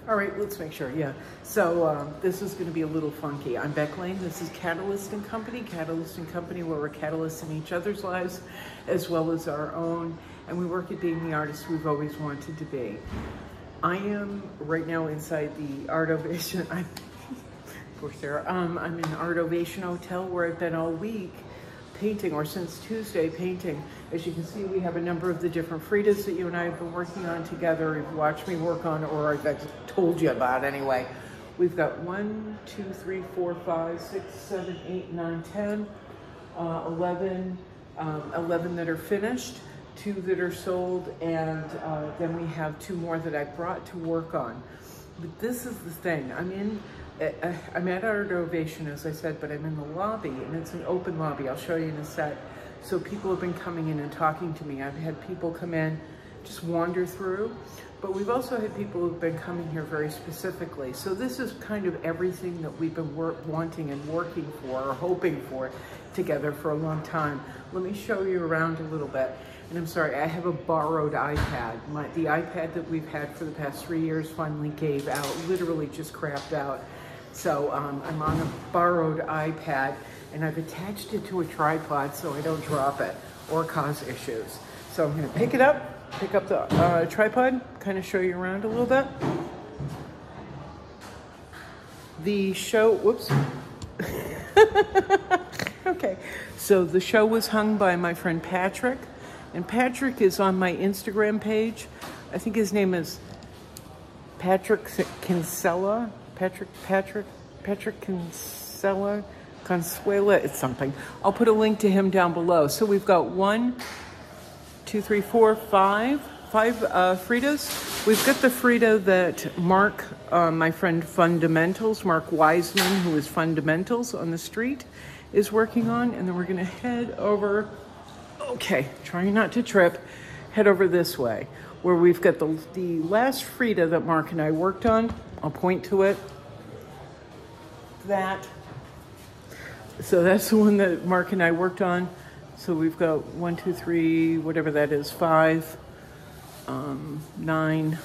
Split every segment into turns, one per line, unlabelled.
All right, let's make sure, yeah. So this is gonna be a little funky. I'm Beck Lane, this is Catalyst and Company. Catalyst and Company, where we're catalysts in each other's lives, as well as our own. And we work at being the artists we've always wanted to be. I am right now inside the Art Ovation. Poor Sarah. I'm in the Art Ovation Hotel where I've been all week painting, or since Tuesday painting. As you can see, we have a number of the different Fridas that you and I have been working on together. You've watched me work on, or I've told you about anyway. We've got 1, 2, 3, 4, 5, 6, 7, 8, 9, 10, 11 that are finished, 2 that are sold, and then we have 2 more that I brought to work on. But this is the thing. I'm at Art Ovation, as I said, but I'm in the lobby, and it's an open lobby. I'll show you in a sec. So people have been coming in and talking to me. I've had people come in, just wander through, but we've also had people who've been coming here very specifically. So this is kind of everything that we've been wanting and working for, or hoping for, together for a long time. Let me show you around a little bit. And I'm sorry, I have a borrowed iPad. The iPad that we've had for the past 3 years finally gave out, literally just crapped out. So I'm on a borrowed iPad, and I've attached it to a tripod so I don't drop it or cause issues. So I'm gonna pick up the tripod, kind of show you around a little bit. The show, whoops. Okay, so the show was hung by my friend Patrick, and Patrick is on my Instagram page. I think his name is Patrick Kinsella. Patrick Kinsella, Consuela, it's something. I'll put a link to him down below. So we've got 1, 2, 3, 4, 5 Fridas. We've got the Frida that Mark, my friend Fundamentals, Mark Wiseman, who is Fundamentals on the street, is working on. And then we're gonna head over, okay, trying not to trip, head over this way, where we've got the last Frida that Mark and I worked on. I'll point to it. So that's the one that Mark and I worked on. So we've got 1, 2, 3, whatever that is, 5, 9.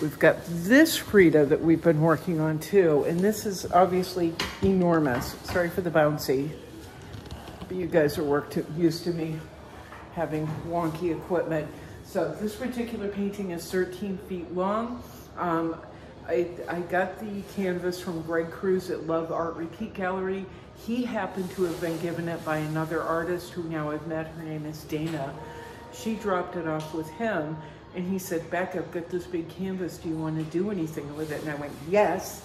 We've got this Frida that we've been working on too. And this is obviously enormous. Sorry for the bouncy. But you guys are used to me having wonky equipment. So this particular painting is 13 feet long. I got the canvas from Greg Cruz at Love Art Repeat Gallery. He happened to have been given it by another artist who now I've met. Her name is Dana. She dropped it off with him, and he said, Beck, I've got this big canvas. Do you want to do anything with it? And I went, yes.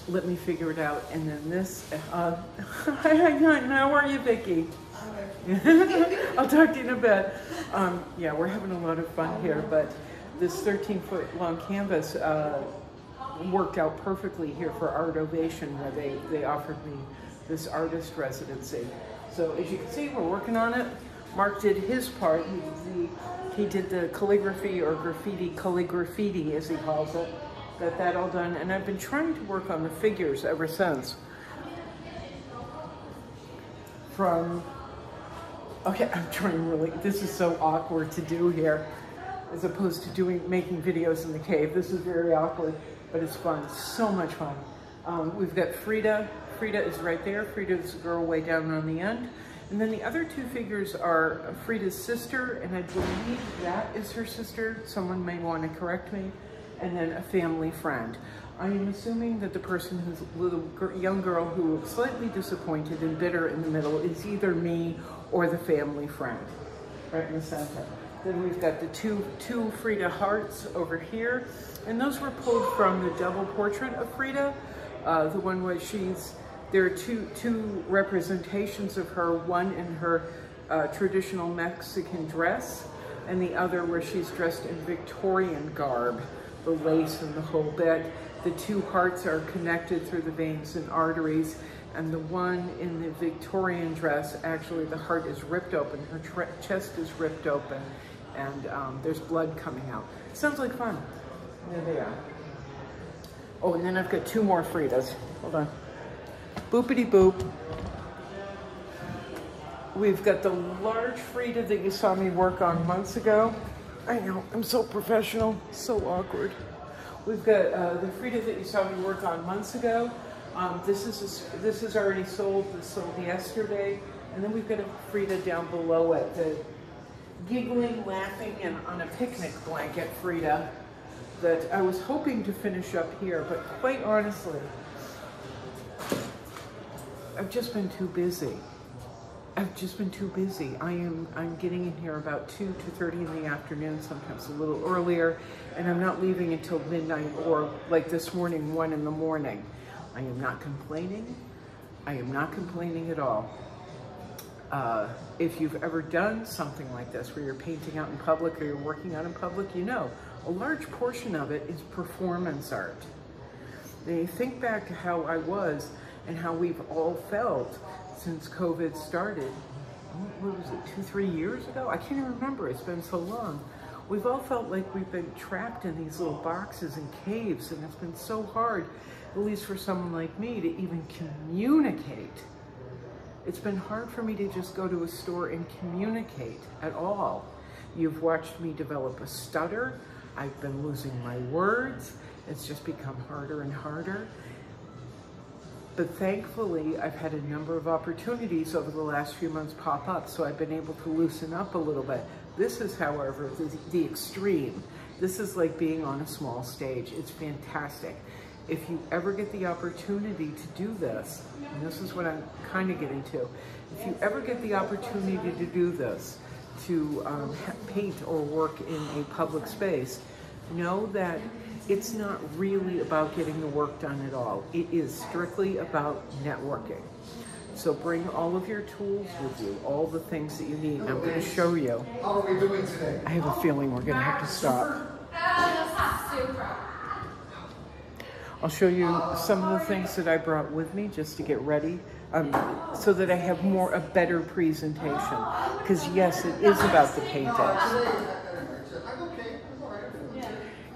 Let me figure it out. And then this, hi, how are you, Vicki? I'll talk to you in a bit. Yeah, we're having a lot of fun here, but this 13-foot long canvas worked out perfectly here for Art Ovation, where they offered me this artist residency. So as you can see, we're working on it. Mark did his part. He did the calligraphy, or calligraffiti as he calls it. Got that all done, and I've been trying to work on the figures ever since. Okay, I'm trying really, this is so awkward to do here, as opposed to making videos in the cave. This is very awkward, but it's fun, so much fun. We've got Frida. Frida is right there. Frida is the girl way down on the end. And then the other 2 figures are Frida's sister, and I believe that is her sister. Someone may want to correct me. And then a family friend. I am assuming that the person who's the young girl who looks slightly disappointed and bitter in the middle is either me or the family friend, right in the center. Then we've got the two Frida hearts over here, and those were pulled from the double portrait of Frida. The one where there are two representations of her, one in her traditional Mexican dress, and the other where she's dressed in Victorian garb, the lace and the whole bit. The 2 hearts are connected through the veins and arteries, and the one in the Victorian dress, actually the heart is ripped open, her chest is ripped open, and there's blood coming out. Sounds like fun. There they are. Oh, and then I've got 2 more Fridas. Hold on. Boopity boop. We've got the large Frida that you saw me work on months ago. I know, I'm so professional, so awkward. We've got the Frida that you saw me work on months ago. This is already sold. This sold yesterday. And then we've got a Frida down below it, the giggling, laughing, and on a picnic blanket Frida that I was hoping to finish up here, but quite honestly, I've just been too busy. I'm getting in here about 2 to 30 in the afternoon, sometimes a little earlier, and I'm not leaving until midnight or like this morning, 1 in the morning. I am not complaining. I am not complaining at all. If you've ever done something like this where you're painting out in public or you're working out in public, you know, a large portion of it is performance art. Now you think back to how I was and how we've all felt since COVID started. What was it, 2, 3 years ago? I can't even remember, it's been so long. We've all felt like we've been trapped in these little boxes and caves, and it's been so hard, at least for someone like me, to even communicate. It's been hard for me to just go to a store and communicate at all. You've watched me develop a stutter. I've been losing my words. It's just become harder and harder. But thankfully, I've had a number of opportunities over the last few months pop up, so I've been able to loosen up a little bit. This is, however, the extreme. This is like being on a small stage. It's fantastic. If you ever get the opportunity to do this, and this is what I'm kind of getting to, if you ever get the opportunity to do this, to paint or work in a public space, know that it's not really about getting the work done at all. It is strictly about networking. So bring all of your tools with you, all the things that you need. I'm going to show you.
How are we doing today?
I have a feeling we're going to have to stop. I'll show you some of the things that I brought with me just to get ready, so that I have a better presentation. Because yes, it is about the paintings.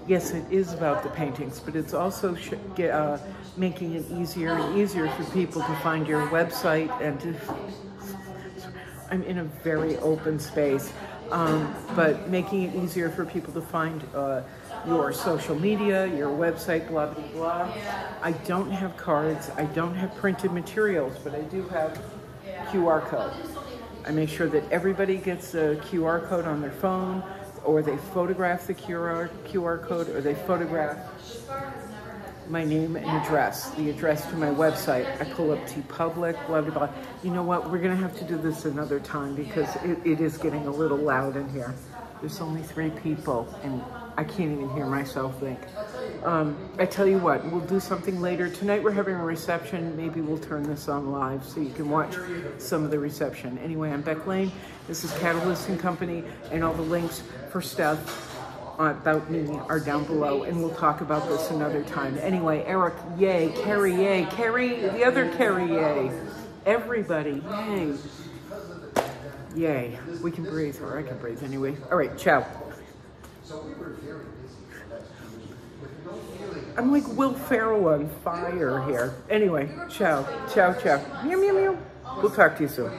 Yes, it is about the paintings, but it's also making it easier and easier for people to find your website and to... I'm in a very open space, but making it easier for people to find your social media, your website, blah, blah, blah. I don't have cards, I don't have printed materials, but I do have QR code. I make sure that everybody gets a QR code on their phone, or they photograph the QR code, or they photograph my name and address, the address to my website. I pull up TeePublic, blah, blah, blah. You know what, we're gonna have to do this another time because it is getting a little loud in here. There's only 3 people and I can't even hear myself think. I tell you what, we'll do something later. Tonight we're having a reception. Maybe we'll turn this on live so you can watch some of the reception. Anyway, I'm Beck Lane. This is Catalyst & Company, and all the links for stuff about me are down below, and we'll talk about this another time. Anyway, Eric, yay. Carrie, yay. Carrie, the other Carrie, yay. Everybody, yay. Yay. We can breathe, or I can breathe anyway. All right, ciao. I'm like Will Ferrell on fire here. Anyway, ciao, ciao, ciao. Meow, meow, meow. We'll talk to you soon.